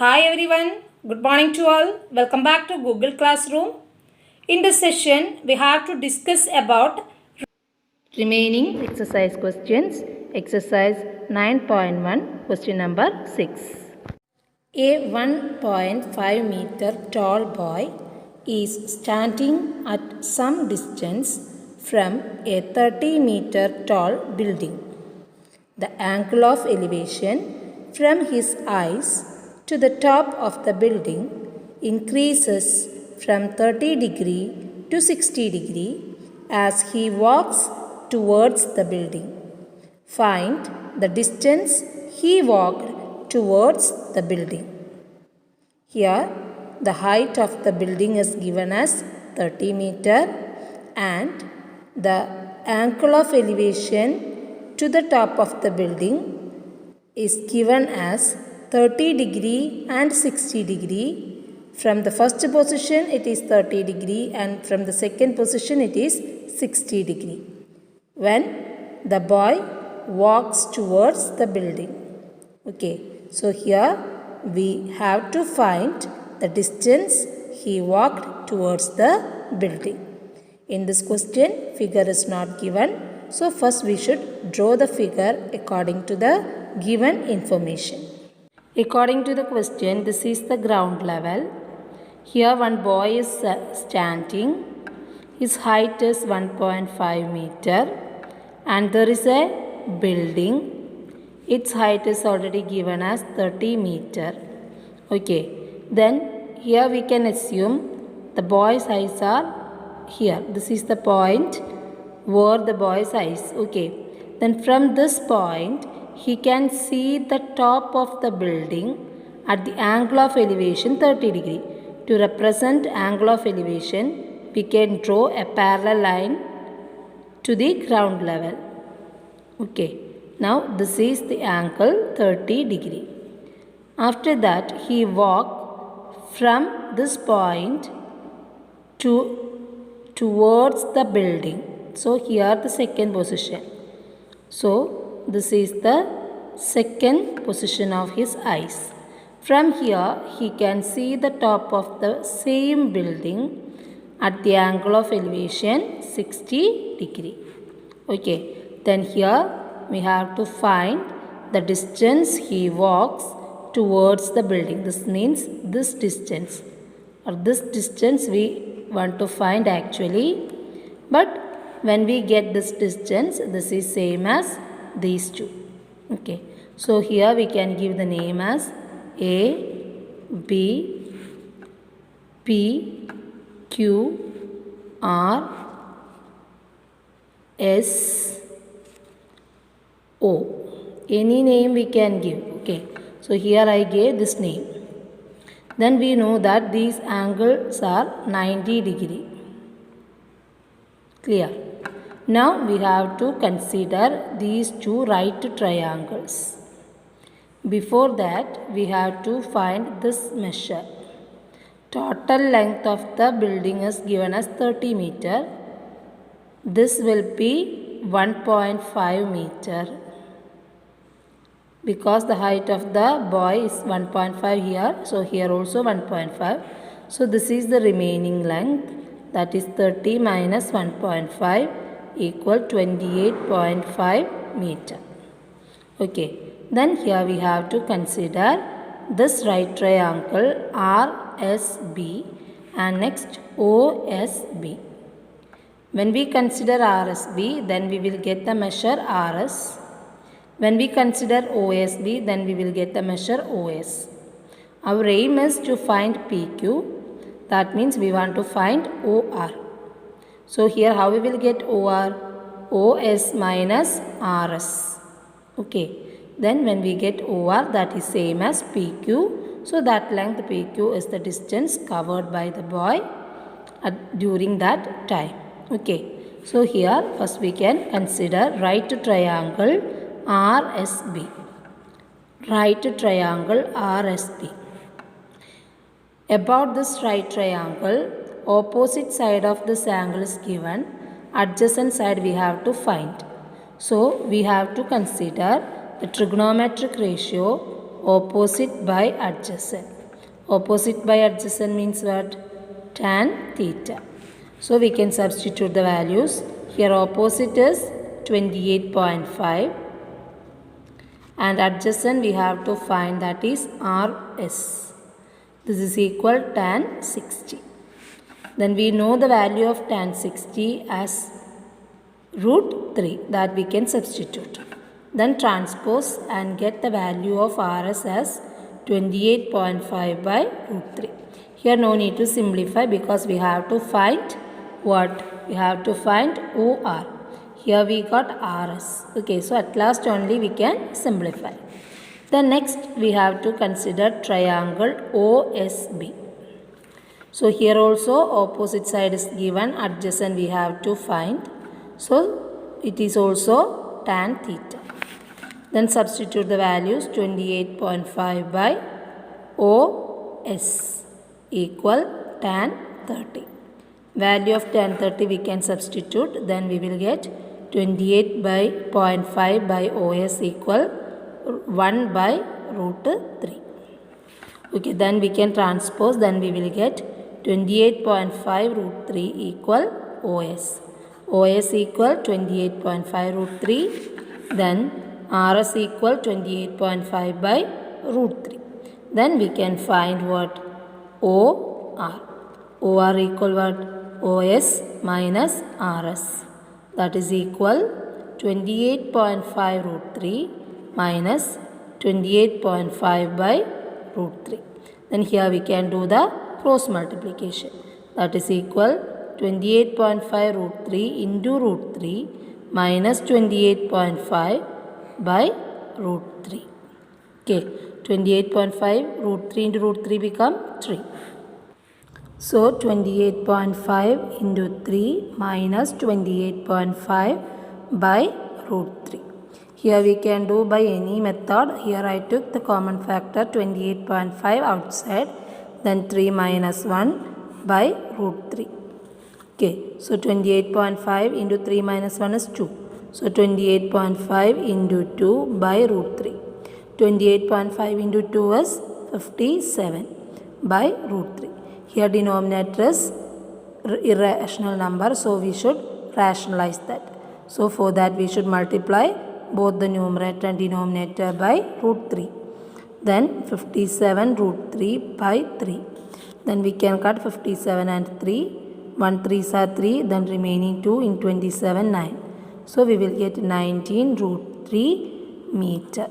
Hi everyone, good morning to all. Welcome back to Google Classroom. In this session, we have to discuss about remaining exercise questions. Exercise 9.1, question number 6. A 1.5 meter tall boy is standing at some distance from a 30 meter tall building. The angle of elevation from his eyes to the top of the building increases from 30 degree to 60 degree as he walks towards the building. Find the distance he walked towards the building. Here the height of the building is given as 30 meter and the angle of elevation to the top of the building is given as 30 degree and 60 degree. From the first position it is 30 degree and from the second position it is 60 degree. When the boy walks towards the building. Okay, so here we have to find the distance he walked towards the building. In this question, figure is not given. So first we should draw the figure according to the given information. According to the question, this is the ground level. Here one boy is standing. His height is 1.5 meter and there is a building. Its height is already given as 30 meter. Okay, then here we can assume the boy's eyes are here. This is the point where the boy's eyes. Okay, then from this point he can see the top of the building at the angle of elevation 30 degree. To represent angle of elevation, we can draw a parallel line to the ground level. Okay, now this is the angle 30 degree. After that he walked from this point towards the building. So here the second position. So this is the second position of his eyes. From here he can see the top of the same building at the angle of elevation 60 degree. Okay, then here we have to find the distance he walks towards the building. This means this distance or this distance we want to find actually, but when we get this distance, this is same as these two. Okay, so here we can give the name as A, B, P, Q, R, S, O. Any name we can give. Okay, so here I gave this name. Then we know that these angles are 90 degree. Clear? Now we have to consider these two right triangles. Before that we have to find this measure. Total length of the building is given as 30 meter. This will be 1.5 meter. Because the height of the boy is 1.5 here, so here also 1.5. So this is the remaining length, that is 30 minus 1.5 equal 28.5 meter. Okay, then here we have to consider this right triangle RSB and next OSB. When we consider RSB, then we will get the measure RS. When we consider OSB, then we will get the measure OS. Our aim is to find PQ. That means we want to find OR. So here how we will get OR? OS minus RS. Okay. Then when we get OR, that is same as PQ. So that length PQ is the distance covered by the boy during that time. Okay. So here first we can consider right triangle RSB. Right triangle RSB. About this right triangle, opposite side of this angle is given. Adjacent side we have to find. So we have to consider the trigonometric ratio opposite by adjacent. Opposite by adjacent means what? Tan theta. So we can substitute the values. Here opposite is 28.5 and adjacent we have to find, that is RS. This is equal tan 60. Then we know the value of tan 60 as root 3, that we can substitute. Then transpose and get the value of RS as 28.5 by root 3. Here no need to simplify because we have to find what? We have to find OR. Here we got RS. Okay, so at last only we can simplify. Then next we have to consider triangle OSB. So here also opposite side is given, adjacent we have to find. So it is also tan theta. Then substitute the values. 28.5 by OS equal tan 30. Value of tan 30 we can substitute. Then we will get 28.5 by OS equal 1 by root 3. Okay, then we can transpose. Then we will get 28.5 root 3 equal OS. OS equal 28.5 root 3. Then RS equal 28.5 by root 3. Then we can find what? OR. OR equal what? OS minus RS. That is equal 28.5 root 3 minus 28.5 by root 3. Then here we can do the cross multiplication. That is equal 28.5 root 3 into root 3 minus 28.5 by root 3. Okay, 28.5 root 3 into root 3 become 3. So 28.5 into 3 minus 28.5 by root 3. Here we can do by any method. Here I took the common factor 28.5 outside, then 3 minus 1 by root 3. Okay, so 28.5 into 3 minus 1 is 2. So 28.5 into 2 by root 3. 28.5 into 2 is 57 by root 3. Here denominator is irrational number, so we should rationalize that. So for that we should multiply both the numerator and denominator by root 3. Then 57 root 3 by 3. Then we can cut 57 and 3. 1 3s are 3, then remaining 2 in 27 9. So we will get 19 root 3 meter.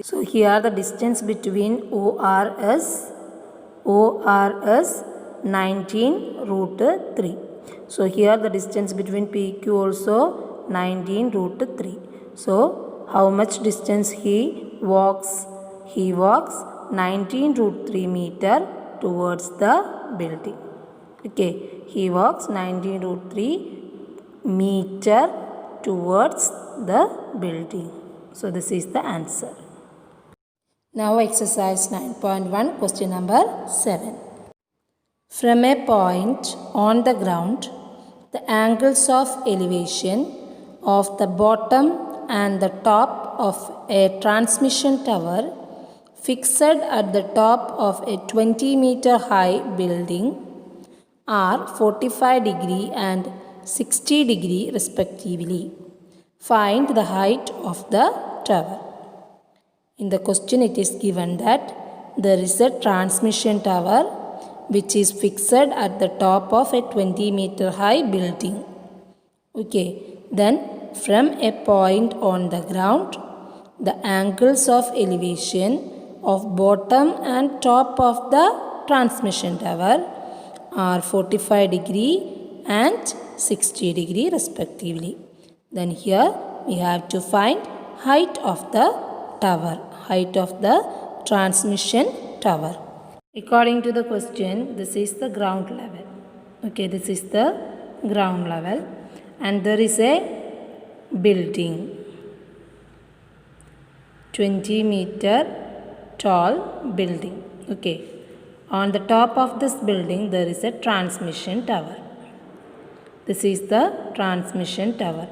So here the distance between OR is 19 root 3. So here the distance between PQ also 19 root 3. So how much distance he walks? He walks 19 root 3 meter towards the building. Okay, he walks 19 root 3 meter towards the building. So this is the answer. Now exercise 9.1, question number 7. From a point on the ground, the angles of elevation of the bottom and the top of a transmission tower fixed at the top of a 20-meter high building are 45 degree and 60 degree respectively. Find the height of the tower. In the question it is given that there is a transmission tower which is fixed at the top of a 20-meter high building. Okay, then from a point on the ground, the angles of elevation of bottom and top of the transmission tower are 45 degree and 60 degree respectively. Then here we have to find height of the tower, height of the transmission tower. According to the question, this is the ground level. Okay, this is the ground level and there is a building, 20-meter tall building. Okay, on the top of this building there is a transmission tower. This is the transmission tower.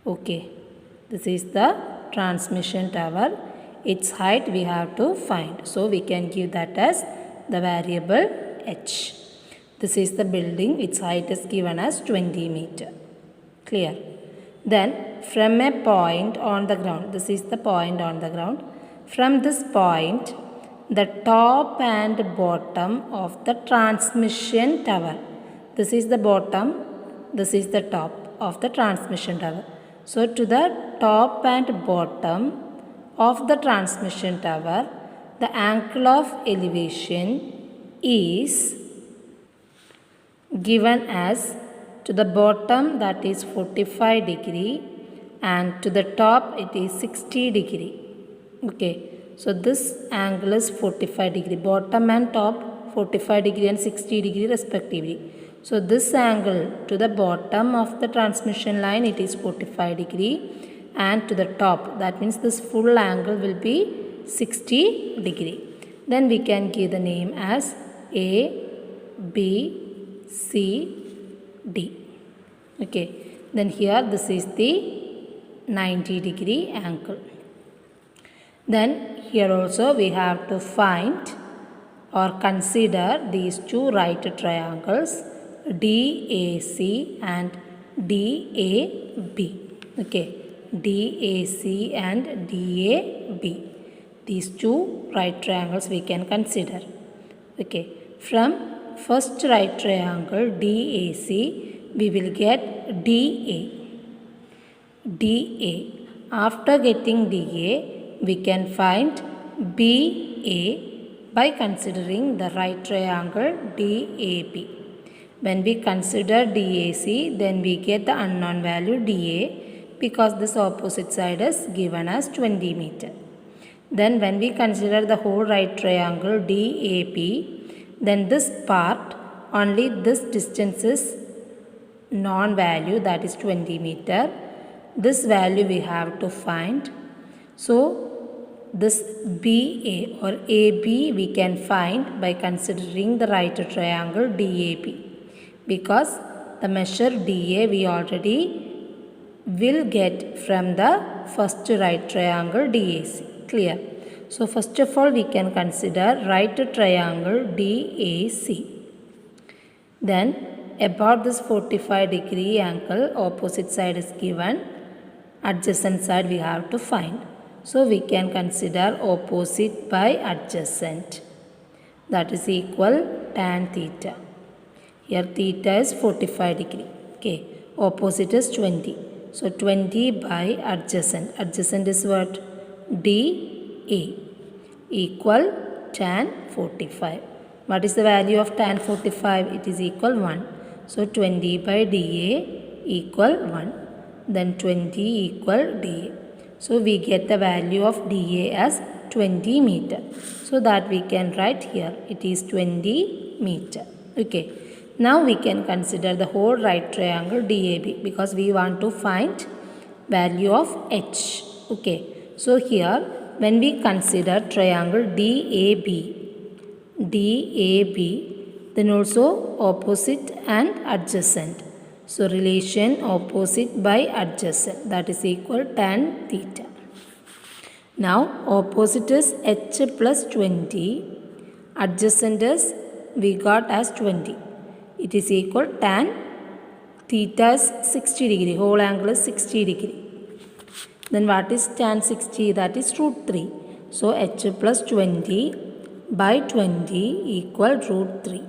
Okay, this is the transmission tower. Its height we have to find. So we can give that as the variable h. This is the building. Its height is given as 20 meter. Clear? Then from a point on the ground, this is the point on the ground. From this point, the top and bottom of the transmission tower. This is the bottom, this is the top of the transmission tower. So to the top and bottom of the transmission tower, the angle of elevation is given as to the bottom that is 45 degree and to the top it is 60 degree. Okay, so this angle is 45 degree, bottom and top 45 degree and 60 degree respectively. So this angle to the bottom of the transmission line it is 45 degree and to the top, that means this full angle will be 60 degree. Then we can give the name as A, B, C, D. Okay, then here this is the 90 degree angle. Then here also we have to find or consider these two right triangles DAC and DAB. Okay, DAC and DAB. These two right triangles we can consider. Okay, from first right triangle DAC we will get DA. DA. After getting DA, we can find BA by considering the right triangle DAB. When we consider DAC, then we get the unknown value DA because this opposite side is given as 20 meter. Then when we consider the whole right triangle DAP, then this part, only this distance is non-value, that is 20 meter. This value we have to find. So this BA or AB we can find by considering the right triangle DAB, because the measure DA we already will get from the first right triangle DAC. Clear? So first of all we can consider right triangle DAC. Then about this 45 degree angle, opposite side is given, adjacent side we have to find. So we can consider opposite by adjacent, that is equal tan theta. Here theta is 45 degree. Okay, opposite is 20. So 20 by adjacent. Adjacent is what? DA equal tan 45. What is the value of tan 45? It is equal 1. So 20 by DA equal 1. Then 20 equal DA. So we get the value of DA as 20 meter. So that we can write here. It is 20 meter. Okay. Now we can consider the whole right triangle DAB because we want to find value of H. Okay. So here when we consider triangle DAB, then also opposite and adjacent. So relation opposite by adjacent, that is equal tan theta. Now opposite is H plus 20, adjacent is we got as 20. It is equal tan theta is 60 degree, whole angle is 60 degree. Then what is tan 60? That is root 3. So H plus 20 by 20 equal root 3.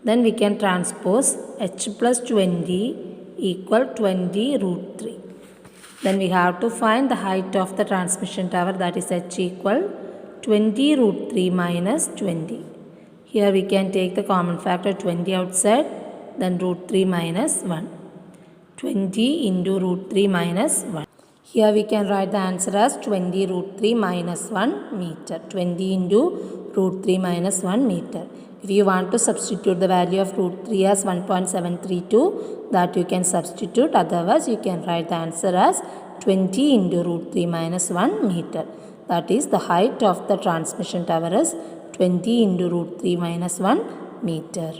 Then we can transpose H plus 20 equal 20 root 3. Then we have to find the height of the transmission tower, that is H equal 20 root 3 minus 20. Here we can take the common factor 20 outside, then root 3 minus 1. 20 into root 3 minus 1. Here we can write the answer as 20 root 3 minus 1 meter. 20 into root 3 minus 1 meter. If you want to substitute the value of root 3 as 1.732, that you can substitute. Otherwise, you can write the answer as 20 into root 3 minus 1 meter. That is, the height of the transmission tower is 20 into root 3 minus 1 meter.